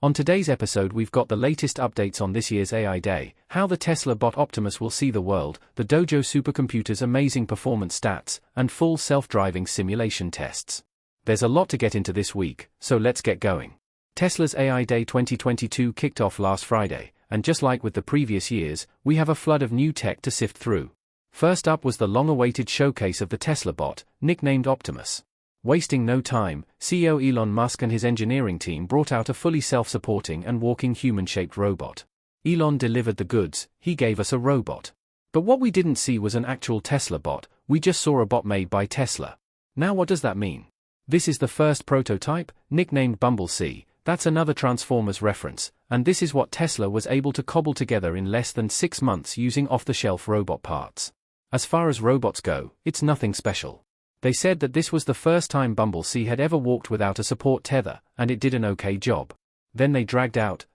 On today's episode we've got the latest updates on this year's AI Day, how the Tesla bot Optimus will see the world, the Dojo supercomputer's amazing performance stats, and full self-driving simulation tests. There's a lot to get into this week, so let's get going. Tesla's AI Day 2022 kicked off last Friday, and just like with the previous years, we have a flood of new tech to sift through. First up was the long-awaited showcase of the Tesla bot, nicknamed Optimus. Wasting no time, CEO Elon Musk and his engineering team brought out a fully self-supporting and walking human-shaped robot. Elon delivered the goods, he gave us a robot. But what we didn't see was an actual Tesla bot, we just saw a bot made by Tesla. Now what does that mean? This is the first prototype, nicknamed Bumblebee, that's another Transformers reference, and this is what Tesla was able to cobble together in less than 6 months using off-the-shelf robot parts. As far as robots go, it's nothing special. They said that this was the first time Bumblebee had ever walked without a support tether, and it did an okay job. Then they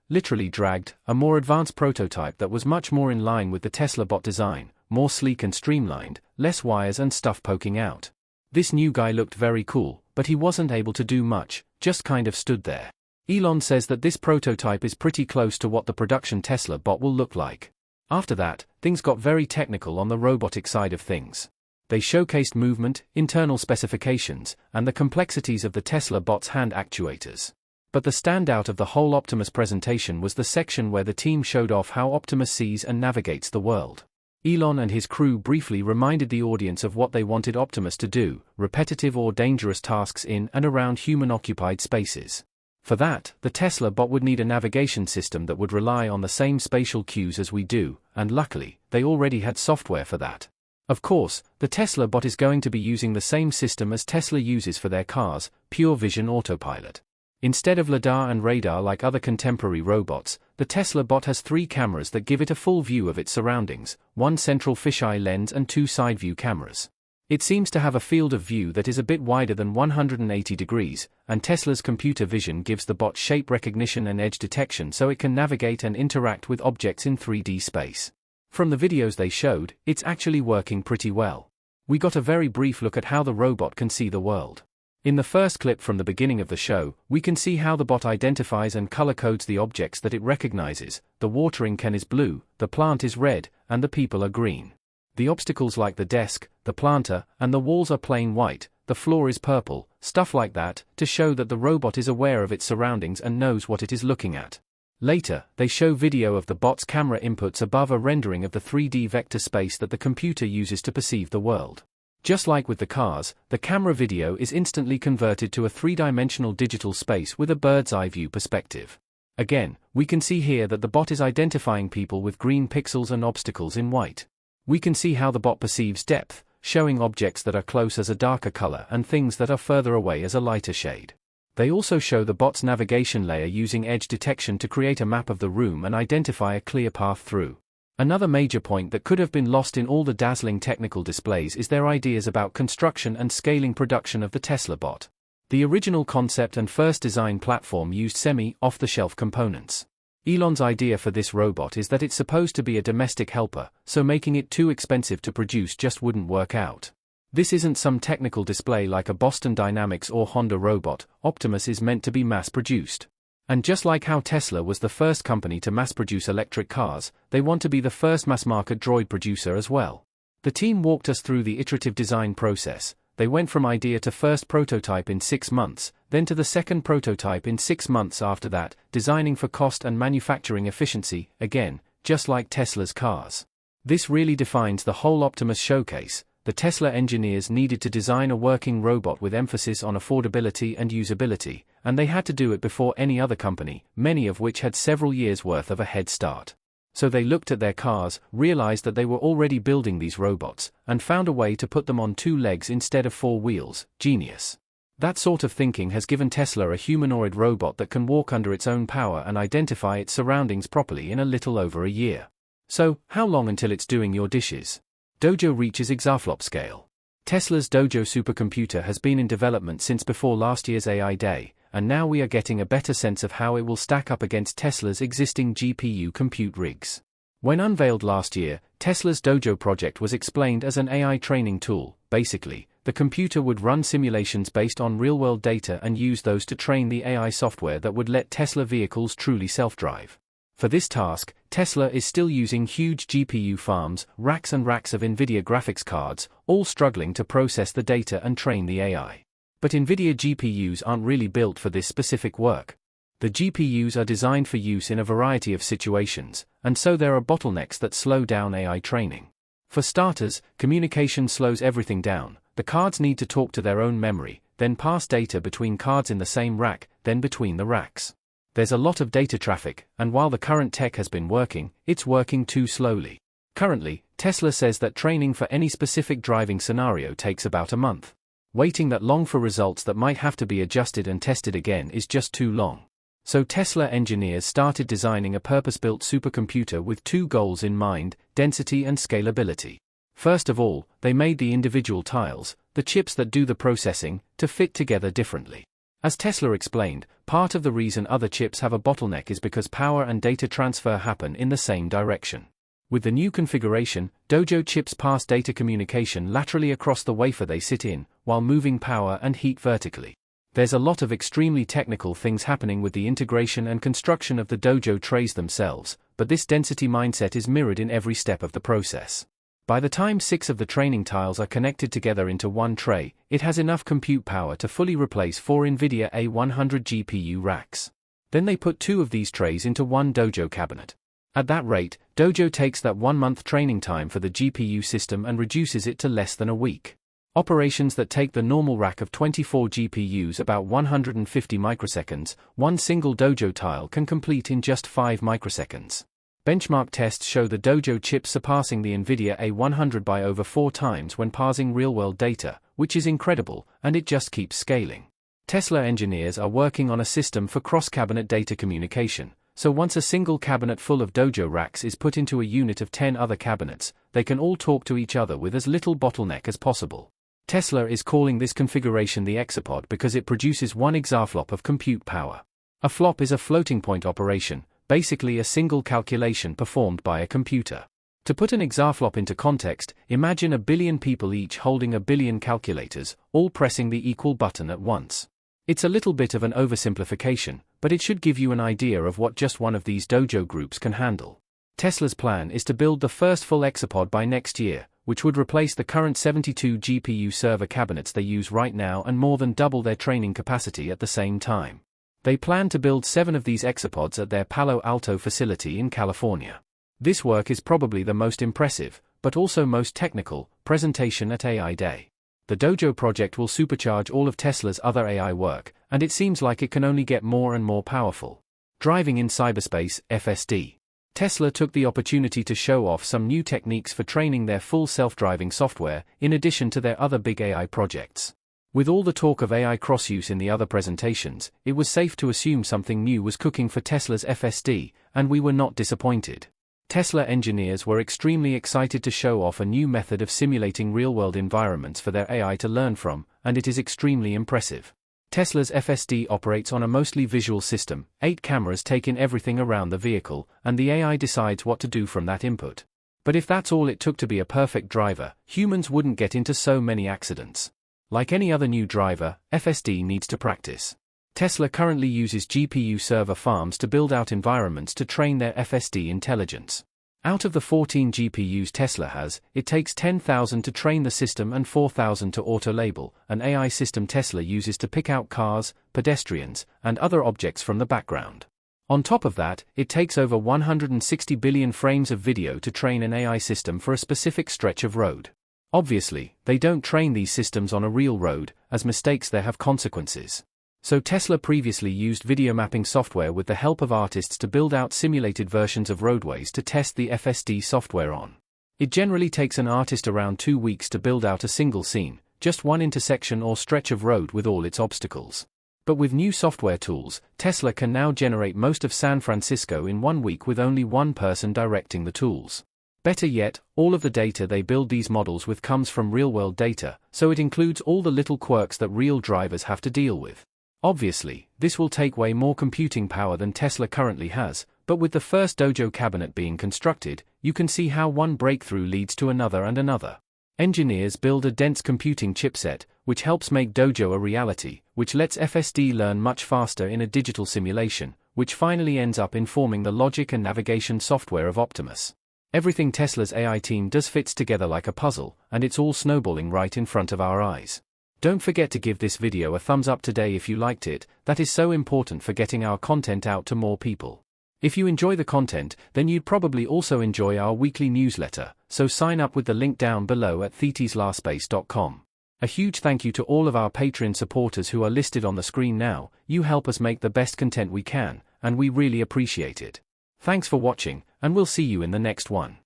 literally dragged, a more advanced prototype that was much more in line with the Tesla bot design, more sleek and streamlined, less wires and stuff poking out. This new guy looked very cool, but he wasn't able to do much, just kind of stood there. Elon says that this prototype is pretty close to what the production Tesla bot will look like. After that, things got very technical on the robotic side of things. They showcased movement, internal specifications, and the complexities of the Tesla bot's hand actuators. But the standout of the whole Optimus presentation was the section where the team showed off how Optimus sees and navigates the world. Elon and his crew briefly reminded the audience of what they wanted Optimus to do, repetitive or dangerous tasks in and around human-occupied spaces. For that, the Tesla bot would need a navigation system that would rely on the same spatial cues as we do, and luckily, they already had software for that. Of course, the Tesla bot is going to be using the same system as Tesla uses for their cars, pure vision autopilot. Instead of LiDAR and radar like other contemporary robots, the Tesla bot has 3 cameras that give it a full view of its surroundings, 1 central fisheye lens and 2 side view cameras. It seems to have a field of view that is a bit wider than 180 degrees, and Tesla's computer vision gives the bot shape recognition and edge detection so it can navigate and interact with objects in 3D space. From the videos they showed, it's actually working pretty well. We got a very brief look at how the robot can see the world. In the first clip from the beginning of the show, we can see how the bot identifies and color codes the objects that it recognizes. The watering can is blue, the plant is red, and the people are green. The obstacles like the desk, the planter, and the walls are plain white, the floor is purple, stuff like that, to show that the robot is aware of its surroundings and knows what it is looking at. Later, they show video of the bot's camera inputs above a rendering of the 3D vector space that the computer uses to perceive the world. Just like with the cars, the camera video is instantly converted to a 3-dimensional digital space with a bird's-eye view perspective. Again, we can see here that the bot is identifying people with green pixels and obstacles in white. We can see how the bot perceives depth, showing objects that are close as a darker color and things that are further away as a lighter shade. They also show the bot's navigation layer using edge detection to create a map of the room and identify a clear path through. Another major point that could have been lost in all the dazzling technical displays is their ideas about construction and scaling production of the Tesla bot. The original concept and first design platform used semi-off-the-shelf components. Elon's idea for this robot is that it's supposed to be a domestic helper, so making it too expensive to produce just wouldn't work out. This isn't some technical display like a Boston Dynamics or Honda robot. Optimus is meant to be mass-produced. And just like how Tesla was the first company to mass-produce electric cars, they want to be the first mass-market droid producer as well. The team walked us through the iterative design process. They went from idea to first prototype in 6 months, then to the second prototype in 6 months after that, designing for cost and manufacturing efficiency, again, just like Tesla's cars. This really defines the whole Optimus showcase. The Tesla engineers needed to design a working robot with emphasis on affordability and usability, and they had to do it before any other company, many of which had several years' worth of a head start. So they looked at their cars, realized that they were already building these robots, and found a way to put them on 2 legs instead of 4 wheels. Genius. That sort of thinking has given Tesla a humanoid robot that can walk under its own power and identify its surroundings properly in a little over a year. So, how long until it's doing your dishes? Dojo reaches exaflop scale. Tesla's Dojo supercomputer has been in development since before last year's AI Day, and now we are getting a better sense of how it will stack up against Tesla's existing GPU compute rigs. When unveiled last year, Tesla's Dojo project was explained as an AI training tool. Basically, The computer would run simulations based on real-world data and use those to train the AI software that would let Tesla vehicles truly self-drive. For this task, Tesla is still using huge GPU farms, racks and racks of NVIDIA graphics cards, all struggling to process the data and train the AI. But NVIDIA GPUs aren't really built for this specific work. The GPUs are designed for use in a variety of situations, and so there are bottlenecks that slow down AI training. For starters, communication slows everything down. The cards need to talk to their own memory, then pass data between cards in the same rack, then between the racks. There's a lot of data traffic, and while the current tech has been working, it's working too slowly. Currently, Tesla says that training for any specific driving scenario takes about a month. Waiting that long for results that might have to be adjusted and tested again is just too long. So Tesla engineers started designing a purpose-built supercomputer with two goals in mind: density and scalability. First of all, they made the individual tiles, the chips that do the processing, to fit together differently. As Tesla explained, part of the reason other chips have a bottleneck is because power and data transfer happen in the same direction. With the new configuration, Dojo chips pass data communication laterally across the wafer they sit in, while moving power and heat vertically. There's a lot of extremely technical things happening with the integration and construction of the Dojo trays themselves, but this density mindset is mirrored in every step of the process. By the time 6 of the training tiles are connected together into one tray, it has enough compute power to fully replace 4 NVIDIA A100 GPU racks. Then they put 2 of these trays into one Dojo cabinet. At that rate, Dojo takes that 1-month training time for the GPU system and reduces it to less than a week. Operations that take the normal rack of 24 GPUs about 150 microseconds, one single Dojo tile can complete in just 5 microseconds. Benchmark tests show the Dojo chip surpassing the NVIDIA A100 by over 4 times when parsing real-world data, which is incredible, and it just keeps scaling. Tesla engineers are working on a system for cross-cabinet data communication, so once a single cabinet full of Dojo racks is put into a unit of 10 other cabinets, they can all talk to each other with as little bottleneck as possible. Tesla is calling this configuration the exapod because it produces 1 exaflop of compute power. A flop is a floating point operation, basically a single calculation performed by a computer. To put an exaflop into context, imagine a billion people each holding a billion calculators, all pressing the equal button at once. It's a little bit of an oversimplification, but it should give you an idea of what just one of these Dojo groups can handle. Tesla's plan is to build the first full exapod by next year, which would replace the current 72 GPU server cabinets they use right now and more than double their training capacity at the same time. They plan to build 7 of these exapods at their Palo Alto facility in California. This work is probably the most impressive, but also most technical, presentation at AI Day. The Dojo project will supercharge all of Tesla's other AI work, and it seems like it can only get more and more powerful. Driving in cyberspace, FSD. Tesla took the opportunity to show off some new techniques for training their full self-driving software, in addition to their other big AI projects. With all the talk of AI cross-use in the other presentations, it was safe to assume something new was cooking for Tesla's FSD, and we were not disappointed. Tesla engineers were extremely excited to show off a new method of simulating real-world environments for their AI to learn from, and it is extremely impressive. Tesla's FSD operates on a mostly visual system. 8 cameras take in everything around the vehicle, and the AI decides what to do from that input. But if that's all it took to be a perfect driver, humans wouldn't get into so many accidents. Like any other new driver, FSD needs to practice. Tesla currently uses GPU server farms to build out environments to train their FSD intelligence. Out of the 14 GPUs Tesla has, it takes 10,000 to train the system and 4,000 to auto-label, an AI system Tesla uses to pick out cars, pedestrians, and other objects from the background. On top of that, it takes over 160 billion frames of video to train an AI system for a specific stretch of road. Obviously, they don't train these systems on a real road, as mistakes there have consequences. So Tesla previously used video mapping software with the help of artists to build out simulated versions of roadways to test the FSD software on. It generally takes an artist around 2 weeks to build out a single scene, just one intersection or stretch of road with all its obstacles. But with new software tools, Tesla can now generate most of San Francisco in 1 week with only one person directing the tools. Better yet, all of the data they build these models with comes from real-world data, so it includes all the little quirks that real drivers have to deal with. Obviously, this will take way more computing power than Tesla currently has, but with the first Dojo cabinet being constructed, you can see how one breakthrough leads to another and another. Engineers build a dense computing chipset, which helps make Dojo a reality, which lets FSD learn much faster in a digital simulation, which finally ends up informing the logic and navigation software of Optimus. Everything Tesla's AI team does fits together like a puzzle, and it's all snowballing right in front of our eyes. Don't forget to give this video a thumbs up today if you liked it. That is so important for getting our content out to more people. If you enjoy the content, then you'd probably also enjoy our weekly newsletter, so sign up with the link down below at thetislarspace.com. A huge thank you to all of our Patreon supporters who are listed on the screen now. You help us make the best content we can, and we really appreciate it. Thanks for watching, and we'll see you in the next one.